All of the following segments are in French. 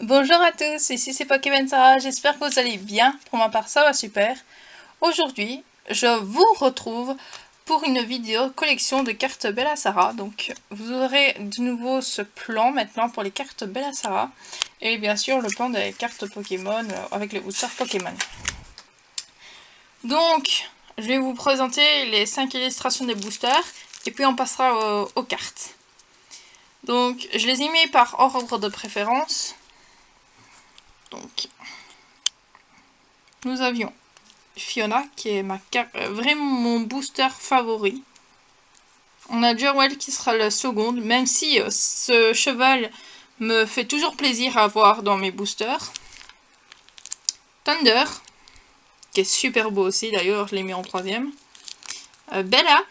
Bonjour à tous, ici c'est Pokémon Sarah, j'espère que vous allez bien, pour ma part ça va super. Aujourd'hui, je vous retrouve pour une vidéo collection de cartes Bella Sarah. Donc vous aurez de nouveau ce plan maintenant pour les cartes Bella Sarah. Et bien sûr le plan des cartes Pokémon avec les boosters Pokémon. Donc je vais vous présenter les 5 illustrations des boosters et puis on passera aux cartes. Donc je les ai mis par ordre de préférence. Donc, nous avions Fiona, qui est vraiment mon booster favori. On a Jerwell qui sera la seconde, même si ce cheval me fait toujours plaisir à voir dans mes boosters. Thunder, qui est super beau aussi, d'ailleurs je l'ai mis en troisième. Bella,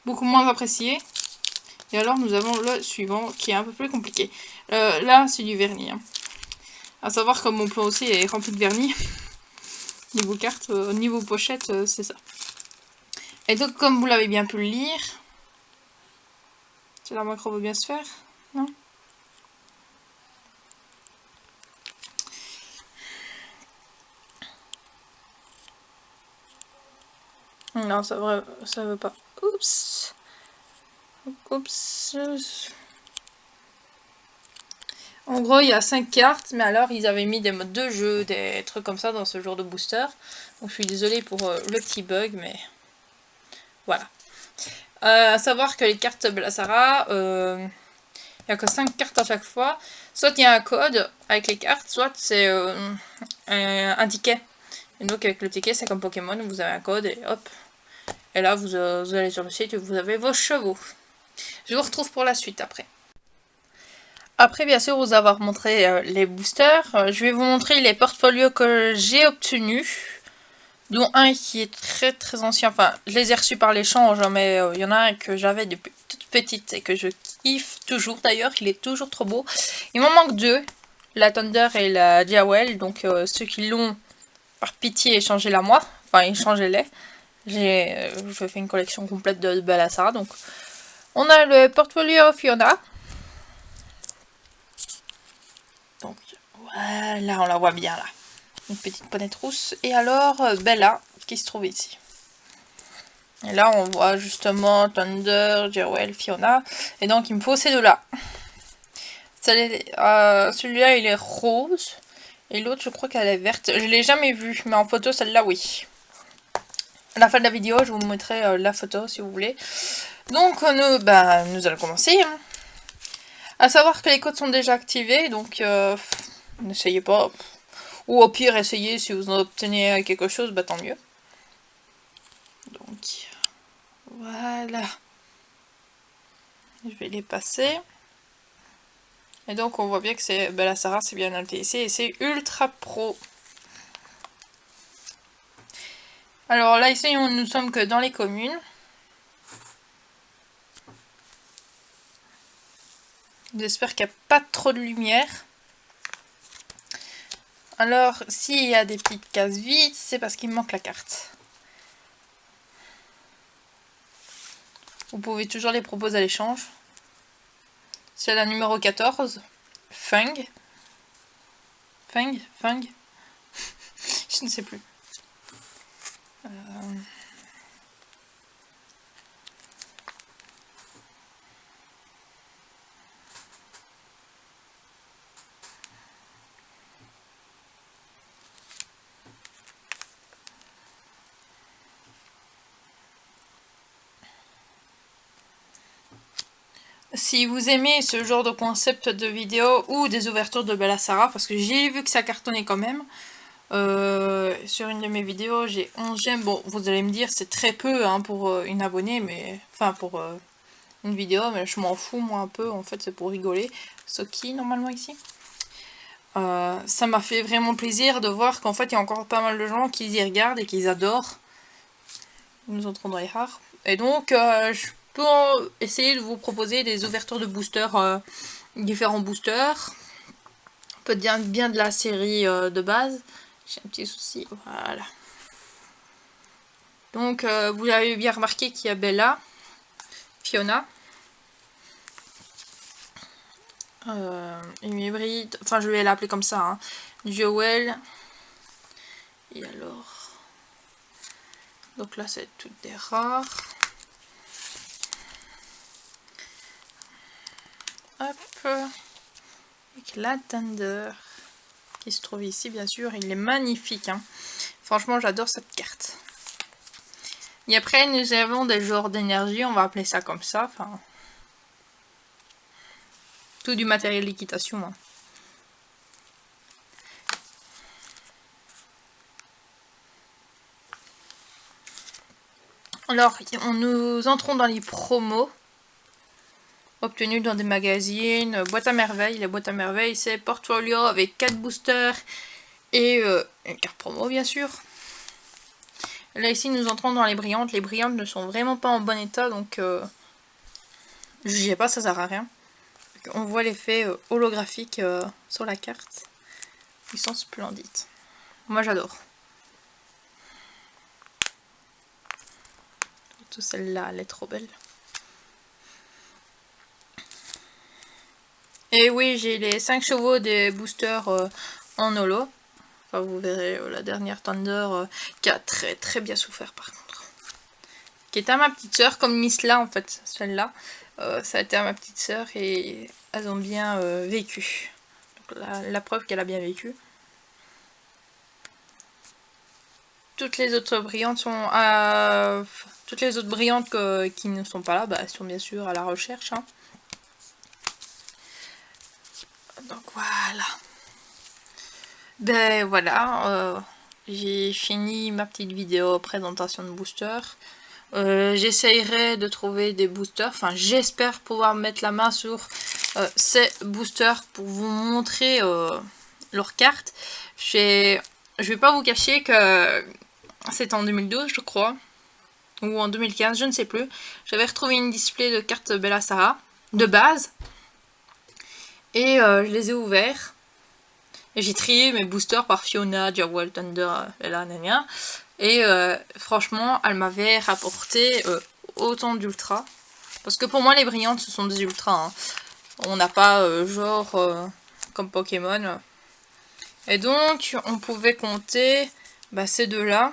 beaucoup moins apprécié. Et alors nous avons le suivant, qui est un peu plus compliqué. Là, c'est du vernis. Hein. À savoir que mon plan aussi est rempli de vernis. Niveau carte, niveau pochette, c'est ça. Et donc, comme vous l'avez bien pu le lire, si la macro veut bien se faire, non? Non, ça veut pas. Oups. Oups. En gros, il y a 5 cartes, mais alors ils avaient mis des modes de jeu, des trucs comme ça dans ce genre de booster. Donc je suis désolée pour le petit bug, mais voilà. À savoir que les cartes Blasara, il n'y a que 5 cartes à chaque fois. Soit il y a un code avec les cartes, soit c'est un ticket. Et donc avec le ticket, c'est comme Pokémon, vous avez un code et hop. Et là, vous allez sur le site et vous avez vos chevaux. Je vous retrouve pour la suite après. Après, bien sûr, vous avoir montré les boosters, je vais vous montrer les portfolios que j'ai obtenus. Dont un qui est très ancien, enfin, je les ai reçus par l'échange, mais il y en a un que j'avais depuis toute petite et que je kiffe toujours d'ailleurs, il est toujours trop beau. Il m'en manque deux, la Thunder et la Diawel, donc ceux qui l'ont, par pitié, échangez-la moi, enfin, échangez-les. Je fais une collection complète de Balassara, donc on a le portfolio Fiona. Donc voilà, on la voit bien là. Une petite ponette rousse. Et alors Bella qui se trouve ici. Et là on voit justement Thunder, Jerwell, Fiona. Et donc il me faut ces deux-là. Celui-là il est rose. Et l'autre je crois qu'elle est verte. Je l'ai jamais vue, mais en photo celle-là oui. À la fin de la vidéo je vous montrerai la photo si vous voulez. Donc nous allons commencer. Hein. À savoir que les codes sont déjà activés, donc n'essayez pas. Ou au pire, essayez, si vous en obtenez quelque chose, bah tant mieux. Donc, voilà. Je vais les passer. Et donc, on voit bien que c'est Balassara, c'est bien noté ici, et c'est Ultra Pro. Alors là, ici, nous sommes que dans les communes. J'espère qu'il n'y a pas trop de lumière. Alors, s'il y a des petites cases vides, c'est parce qu'il me manque la carte. Vous pouvez toujours les proposer à l'échange. C'est la numéro 14. Fang. Fang. Je ne sais plus. Si vous aimez ce genre de concept de vidéo ou des ouvertures de Balassara, parce que j'ai vu que ça cartonnait quand même, sur une de mes vidéos j'ai 11 j'aime, bon vous allez me dire c'est très peu hein, pour une abonnée, mais enfin pour une vidéo, mais je m'en fous moi un peu, en fait c'est pour rigoler. Soki normalement ici. Ça m'a fait vraiment plaisir de voir qu'en fait il y a encore pas mal de gens qui y regardent et qui adorent. Nous entrons dans les rares. Et donc je peux essayer de vous proposer des ouvertures de boosters, différents boosters. Peut dire bien de la série de base. J'ai un petit souci, voilà. Donc vous avez bien remarqué qu'il y a Bella, Fiona, une hybride, enfin je vais l'appeler comme ça, hein. Joel. Et alors, donc là c'est toutes des rares. Hop, avec la Thunder qui se trouve ici bien sûr, il est magnifique, hein. Franchement j'adore cette carte. Et après nous avons des genres d'énergie, on va appeler ça comme ça, enfin tout du matériel d'équitation, hein. Alors nous entrons dans les promos obtenus dans des magazines. Boîte à merveille, la boîte à merveille c'est portfolio avec 4 boosters et une carte promo bien sûr. Là ici nous entrons dans les brillantes ne sont vraiment pas en bon état, donc jugez pas, ça sert à rien. On voit l'effet holographique sur la carte, ils sont splendides, moi j'adore. Surtout celle-là, elle est trop belle. Et oui, j'ai les 5 chevaux des boosters en holo. Enfin, vous verrez la dernière Thunder qui a très bien souffert par contre. Qui était à ma petite soeur, comme Miss là en fait, celle-là. Ça a été à ma petite soeur et elles ont bien vécu. Donc, la preuve qu'elle a bien vécu. Toutes les autres brillantes sont toutes les autres brillantes qui ne sont pas là, bah, elles sont bien sûr à la recherche, hein. Donc voilà. Ben voilà, j'ai fini ma petite vidéo présentation de booster. J'essayerai de trouver des boosters, enfin j'espère pouvoir mettre la main sur ces boosters pour vous montrer leurs cartes. Je vais pas vous cacher que c'est en 2012 je crois, ou en 2015, je ne sais plus. J'avais retrouvé une display de cartes Bella Sara de base et je les ai ouverts. Et j'ai trié mes boosters par Fiona, Joel, Thunder, Bella, Nania. Et franchement, elle m'avait rapporté autant d'ultras. Parce que pour moi, les brillantes, ce sont des ultras, hein. On n'a pas genre comme Pokémon. Et donc, on pouvait compter ces deux-là.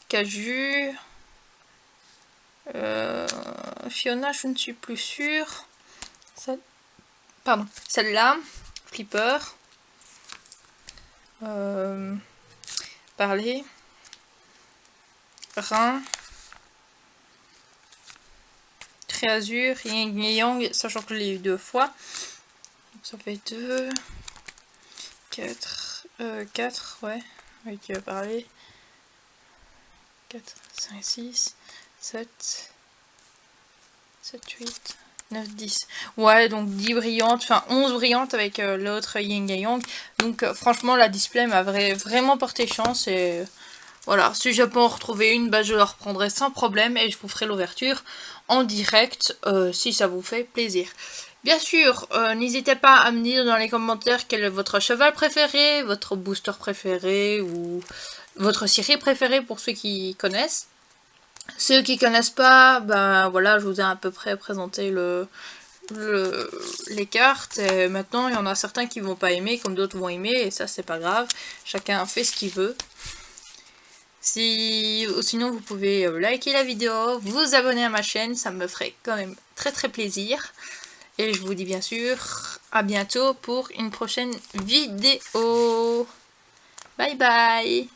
Caju. Fiona, je ne suis plus sûre. Pardon, celle-là. Flipper. Parler. Rein. Azur, Yin et Yang, sachant que je l'ai eu 2 fois. Donc ça fait 2, 4, 4, ouais, oui, qui va parler. 4, 5, 6, 7, 8, 9, 10. Ouais, donc 10 brillantes, enfin 11 brillantes avec l'autre Yin et Yang. Donc franchement, la display m'a vraiment porté chance et... Voilà, si je peux en retrouver une, je la reprendrai sans problème et je vous ferai l'ouverture en direct si ça vous fait plaisir. Bien sûr, n'hésitez pas à me dire dans les commentaires quel est votre cheval préféré, votre booster préféré ou votre série préférée pour ceux qui connaissent. Ceux qui connaissent pas, voilà, je vous ai à peu près présenté les cartes. Et maintenant, il y en a certains qui vont pas aimer, comme d'autres vont aimer, et ça c'est pas grave. Chacun fait ce qu'il veut. Sinon vous pouvez liker la vidéo, vous abonner à ma chaîne, ça me ferait quand même très plaisir. Et je vous dis bien sûr à bientôt pour une prochaine vidéo. Bye bye.